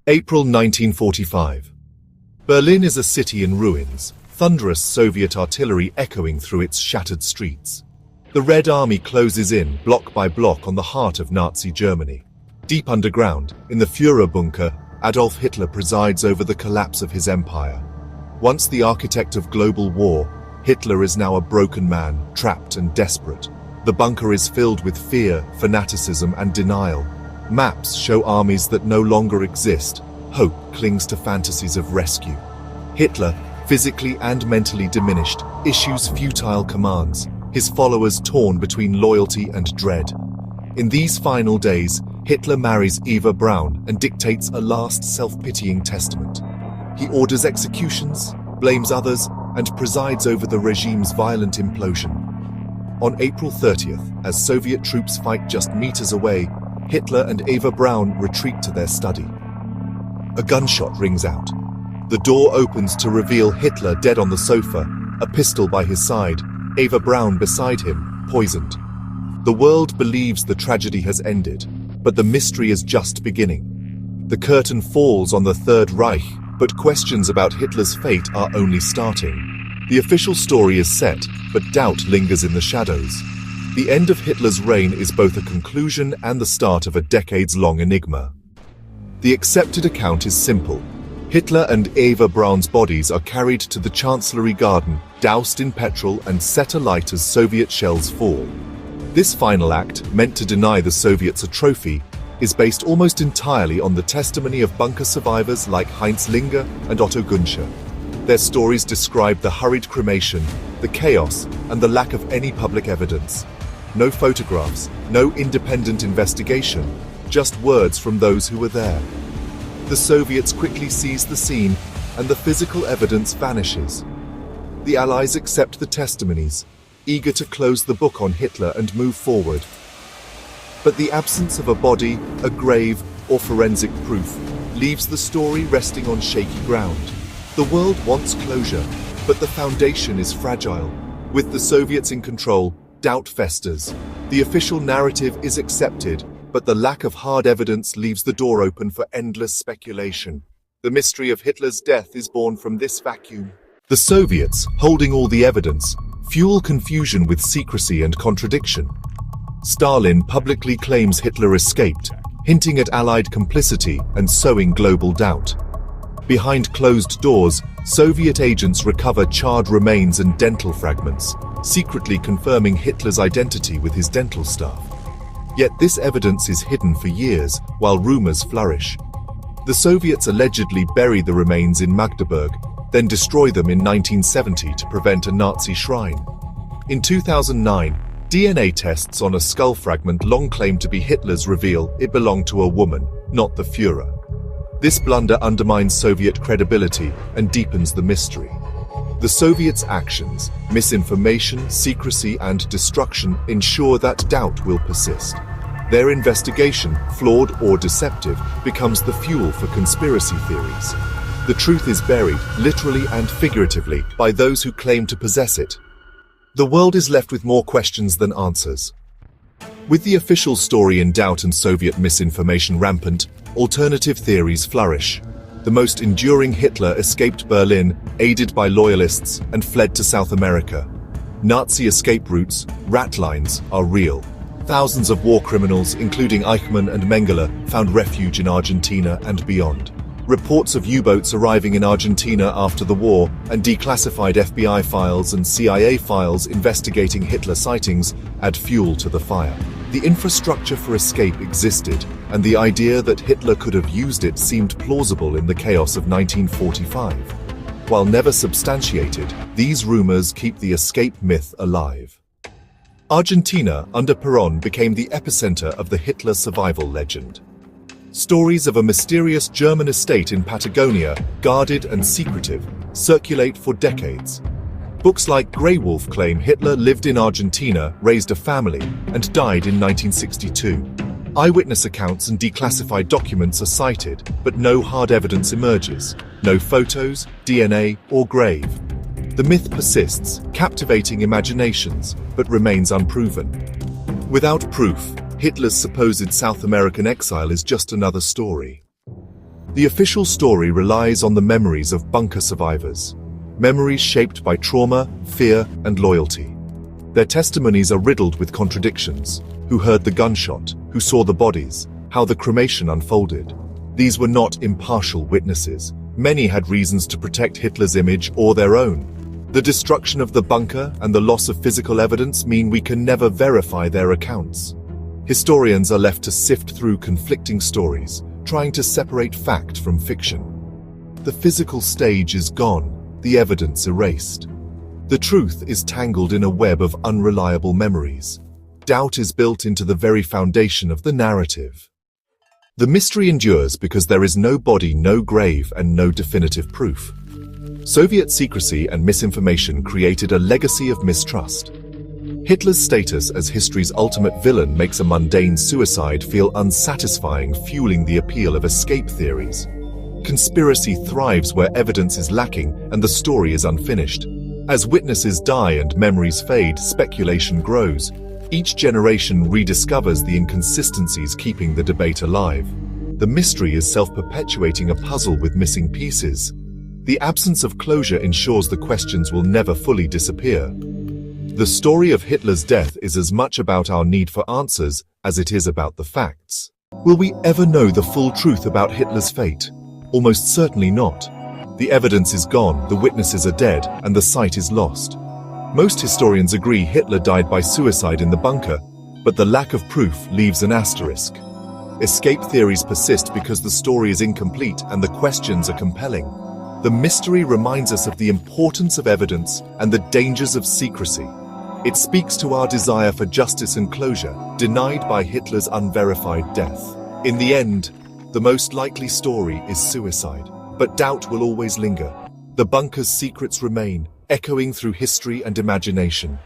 April 1945. Berlin is a city in ruins, thunderous Soviet artillery echoing through its shattered streets. The Red Army closes in, block by block, on the heart of Nazi Germany. Deep underground, in the Führerbunker, Adolf Hitler presides over the collapse of his empire. Once the architect of global war, Hitler is now a broken man, trapped and desperate. The bunker is filled with fear, fanaticism, and denial. Maps show armies that no longer exist. Hope clings to fantasies of rescue. Hitler, physically and mentally diminished, issues futile commands, his followers torn between loyalty and dread. In these final days, Hitler marries Eva Braun and dictates a last self-pitying testament. He orders executions, blames others, and presides over the regime's violent implosion. On April 30th, as Soviet troops fight just meters away, Hitler and Eva Braun retreat to their study. A gunshot rings out. The door opens to reveal Hitler dead on the sofa, a pistol by his side, Eva Braun beside him, poisoned. The world believes the tragedy has ended, but the mystery is just beginning. The curtain falls on the Third Reich, but questions about Hitler's fate are only starting. The official story is set, but doubt lingers in the shadows. The end of Hitler's reign is both a conclusion and the start of a decades-long enigma. The accepted account is simple. Hitler and Eva Braun's bodies are carried to the Chancellery Garden, doused in petrol and set alight as Soviet shells fall. This final act, meant to deny the Soviets a trophy, is based almost entirely on the testimony of bunker survivors like Heinz Linger and Otto Günscher. Their stories describe the hurried cremation, the chaos, and the lack of any public evidence. No photographs, no independent investigation, just words from those who were there. The Soviets quickly seize the scene, and the physical evidence vanishes. The Allies accept the testimonies, eager to close the book on Hitler and move forward. But the absence of a body, a grave, or forensic proof leaves the story resting on shaky ground. The world wants closure, but the foundation is fragile. With the Soviets in control, doubt festers. The official narrative is accepted, but the lack of hard evidence leaves the door open for endless speculation. The mystery of Hitler's death is born from this vacuum. The Soviets, holding all the evidence, fuel confusion with secrecy and contradiction. Stalin publicly claims Hitler escaped, hinting at Allied complicity and sowing global doubt. Behind closed doors, Soviet agents recover charred remains and dental fragments, secretly confirming Hitler's identity with his dental staff. Yet this evidence is hidden for years, while rumors flourish. The Soviets allegedly bury the remains in Magdeburg, then destroy them in 1970 to prevent a Nazi shrine. In 2009, DNA tests on a skull fragment long claimed to be Hitler's reveal it belonged to a woman, not the Führer. This blunder undermines Soviet credibility and deepens the mystery. The Soviets' actions, misinformation, secrecy, and destruction ensure that doubt will persist. Their investigation, flawed or deceptive, becomes the fuel for conspiracy theories. The truth is buried, literally and figuratively, by those who claim to possess it. The world is left with more questions than answers. With the official story in doubt and Soviet misinformation rampant, alternative theories flourish. The most enduring Hitler escaped Berlin, aided by loyalists, and fled to South America. Nazi escape routes, rat lines, are real. Thousands of war criminals, including Eichmann and Mengele, found refuge in Argentina and beyond. Reports of U-boats arriving in Argentina after the war and declassified FBI files and CIA files investigating Hitler sightings add fuel to the fire. The infrastructure for escape existed, and the idea that Hitler could have used it seemed plausible in the chaos of 1945. While never substantiated, these rumors keep the escape myth alive. Argentina, under Perón, became the epicenter of the Hitler survival legend. Stories of a mysterious German estate in Patagonia, guarded and secretive, circulate for decades. Books like Grey Wolf claim Hitler lived in Argentina, raised a family, and died in 1962. Eyewitness accounts and declassified documents are cited, but no hard evidence emerges. No photos, DNA, or grave. The myth persists, captivating imaginations, but remains unproven. Without proof, Hitler's supposed South American exile is just another story. The official story relies on the memories of bunker survivors, memories shaped by trauma, fear, and loyalty. Their testimonies are riddled with contradictions: who heard the gunshot, who saw the bodies, how the cremation unfolded. These were not impartial witnesses. Many had reasons to protect Hitler's image or their own. The destruction of the bunker and the loss of physical evidence mean we can never verify their accounts. Historians are left to sift through conflicting stories, trying to separate fact from fiction. The physical stage is gone, the evidence erased. The truth is tangled in a web of unreliable memories. Doubt is built into the very foundation of the narrative. The mystery endures because there is no body, no grave, and no definitive proof. Soviet secrecy and misinformation created a legacy of mistrust. Hitler's status as history's ultimate villain makes a mundane suicide feel unsatisfying, fueling the appeal of escape theories. Conspiracy thrives where evidence is lacking and the story is unfinished. As witnesses die and memories fade, speculation grows. Each generation rediscovers the inconsistencies keeping the debate alive. The mystery is self-perpetuating, a puzzle with missing pieces. The absence of closure ensures the questions will never fully disappear. The story of Hitler's death is as much about our need for answers as it is about the facts. Will we ever know the full truth about Hitler's fate? Almost certainly not. The evidence is gone, the witnesses are dead, and the site is lost. Most historians agree Hitler died by suicide in the bunker, but the lack of proof leaves an asterisk. Escape theories persist because the story is incomplete and the questions are compelling. The mystery reminds us of the importance of evidence and the dangers of secrecy. It speaks to our desire for justice and closure, denied by Hitler's unverified death. In the end, the most likely story is suicide, but doubt will always linger. The bunker's secrets remain, echoing through history and imagination.